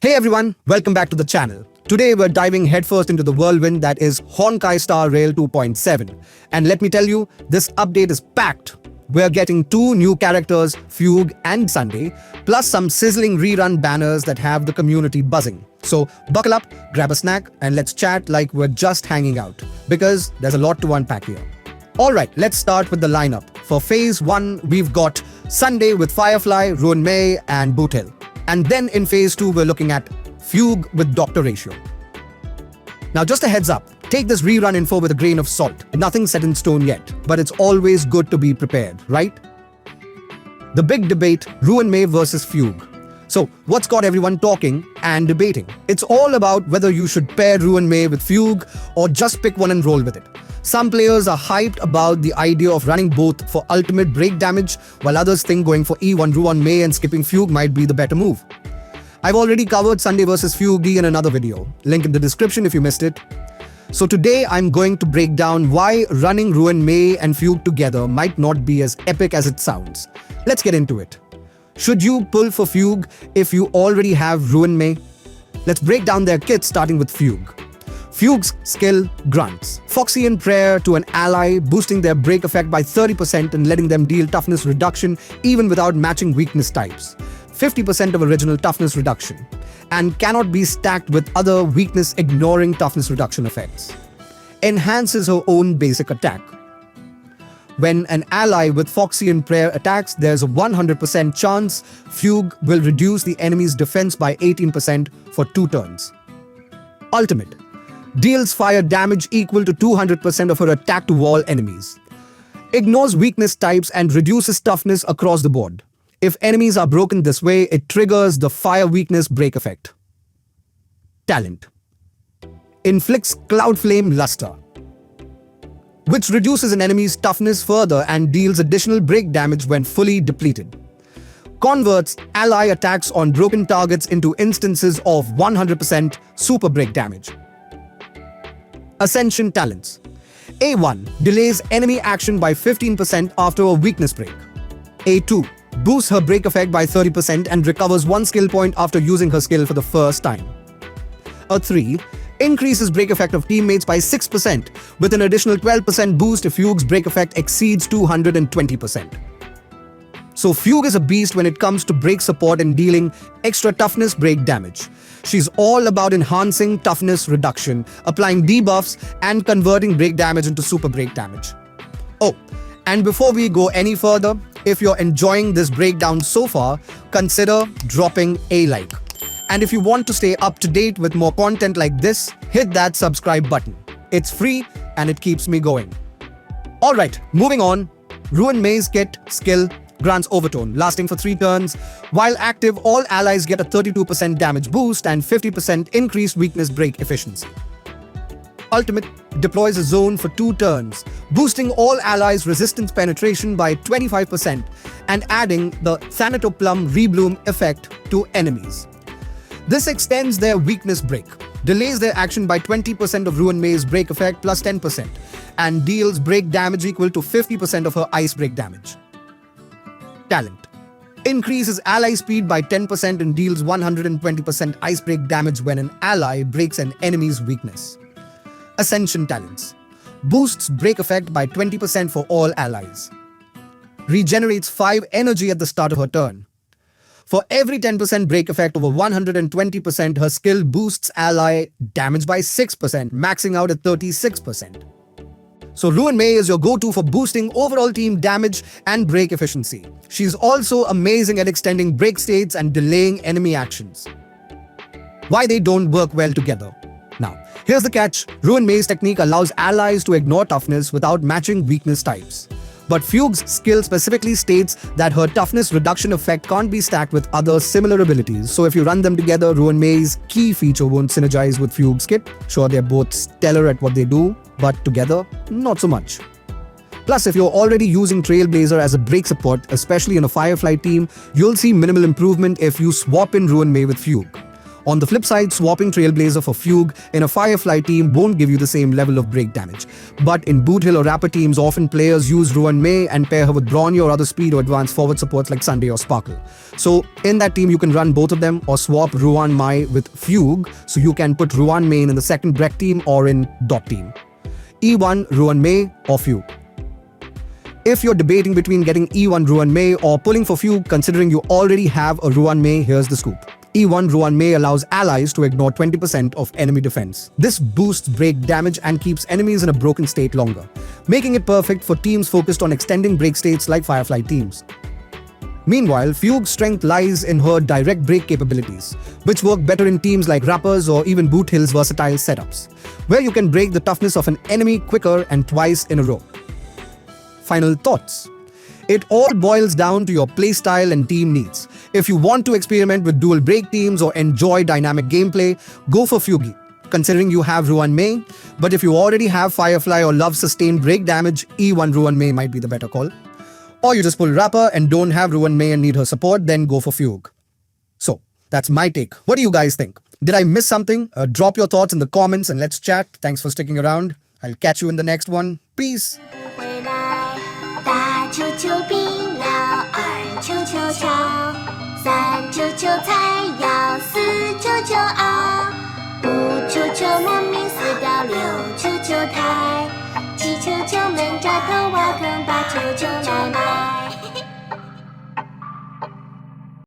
Hey everyone, welcome back to the channel. Today we're diving headfirst into the whirlwind that is Honkai Star Rail 2.7. And let me tell you, this update is packed. We're getting 2 new characters, Fugue and Sunday, plus some sizzling rerun banners that have the community buzzing. So buckle up, grab a snack, and let's chat like we're just hanging out, because there's a lot to unpack here. Alright, let's start with the lineup. For Phase 1, we've got Sunday with Firefly, Ruan Mei, and Boot Hill. And then in Phase 2, we're looking at Fugue with Dr. ratio. Now just a heads up, take this rerun info with a grain of salt. Nothing's set in stone yet, but it's always good to be prepared, right? The big debate, Ruan Mei versus Fugue. So what's got everyone talking and debating? It's all about whether you should pair Ruan Mei with Fugue or just pick one and roll with it. Some players are hyped about the idea of running both for ultimate break damage, while others think going for E1 Ruan Mei and skipping Fugue might be the better move. I've already covered Sunday vs Fugue in another video, link in the description if you missed it. So today I'm going to break down why running Ruan Mei and Fugue together might not be as epic as it sounds. Let's get into it. Should you pull for Fugue if you already have Ruan Mei? Let's break down their kits starting with Fugue. Fugue's skill grunts. Foxy and Prayer to an ally, boosting their break effect by 30% and letting them deal toughness reduction even without matching weakness types. 50% of original toughness reduction. And cannot be stacked with other weakness ignoring toughness reduction effects. Enhances her own basic attack. When an ally with Foxy and Prayer attacks, there's a 100% chance Fugue will reduce the enemy's defense by 18% for 2 turns. Ultimate. Deals fire damage equal to 200% of her attack to all enemies. Ignores weakness types and reduces toughness across the board. If enemies are broken this way, it triggers the fire weakness break effect. Talent. Inflicts Cloud Flame Luster, which reduces an enemy's toughness further and deals additional break damage when fully depleted. Converts ally attacks on broken targets into instances of 100% super break damage. Ascension talents. A1 delays enemy action by 15% after a weakness break. A2 boosts her break effect by 30% and recovers 1 skill point after using her skill for the first time. A3 increases break effect of teammates by 6% with an additional 12% boost if Fugue's break effect exceeds 220%. So Fugue is a beast when it comes to break support and dealing extra toughness break damage. She's all about enhancing toughness reduction, applying debuffs, and converting break damage into super break damage. Oh, and before we go any further, if you're enjoying this breakdown so far, consider dropping a like. And if you want to stay up to date with more content like this, hit that subscribe button. It's free and it keeps me going. Alright, moving on. Ruan Mei's kit skill grants Overtone, lasting for 3 turns. While active, all allies get a 32% damage boost and 50% increased weakness break efficiency. Ultimate deploys a zone for 2 turns, boosting all allies' resistance penetration by 25% and adding the Thanato-Plum Rebloom effect to enemies. This extends their weakness break, delays their action by 20% of Ruan Mei's break effect plus 10%, and deals break damage equal to 50% of her ice break damage. Talent. Increases ally speed by 10% and deals 120% ice break damage when an ally breaks an enemy's weakness. Ascension talents. Boosts break effect by 20% for all allies. Regenerates 5 energy at the start of her turn. For every 10% break effect over 120%, her skill boosts ally damage by 6%, maxing out at 36%. So Ruan Mei is your go-to for boosting overall team damage and break efficiency. She's also amazing at extending break states and delaying enemy actions. Why they don't work well together? Now, here's the catch. Ruan Mei's technique allows allies to ignore toughness without matching weakness types. But Fugue's skill specifically states that her toughness reduction effect can't be stacked with other similar abilities, so if you run them together, Ruan Mei's key feature won't synergize with Fugue's kit. Sure, they're both stellar at what they do, but together, not so much. Plus, if you're already using Trailblazer as a break support, especially in a Firefly team, you'll see minimal improvement if you swap in Ruan Mei with Fugue. On the flip side, swapping Trailblazer for Fugue in a Firefly team won't give you the same level of break damage. But in Boot Hill or Rapper teams, often players use Ruan Mei and pair her with Brawny or other speed or advanced forward supports like Sunday or Sparkle. So in that team, you can run both of them or swap Ruan Mei with Fugue, so you can put Ruan Mei in the second Break team or in Dot team. E1 Ruan Mei or Fugue. If you're debating between getting E1 Ruan Mei or pulling for Fugue, considering you already have a Ruan Mei, here's the scoop. E1 Ruan Mei allows allies to ignore 20% of enemy defense. This boosts break damage and keeps enemies in a broken state longer, making it perfect for teams focused on extending break states like Firefly teams. Meanwhile, Fugue's strength lies in her direct break capabilities, which work better in teams like Rappers or even Boot Hill's versatile setups, where you can break the toughness of an enemy quicker and twice in a row. Final thoughts. It all boils down to your playstyle and team needs. If you want to experiment with dual break teams or enjoy dynamic gameplay, go for Fugue, considering you have Ruan Mei. But if you already have Firefly or love sustained break damage, E1 Ruan Mei might be the better call. Or you just pull Rapper and don't have Ruan Mei and need her support, then go for Fugue. So, that's my take. What do you guys think? Did I miss something? Drop your thoughts in the comments and let's chat. Thanks for sticking around. I'll catch you in the next one. Peace. 大球球冰了，二球球敲，三球球菜肴，四球球熬，五球球莫名死掉，六球球抬，七球球闷着头挖坑，八球球奶奶。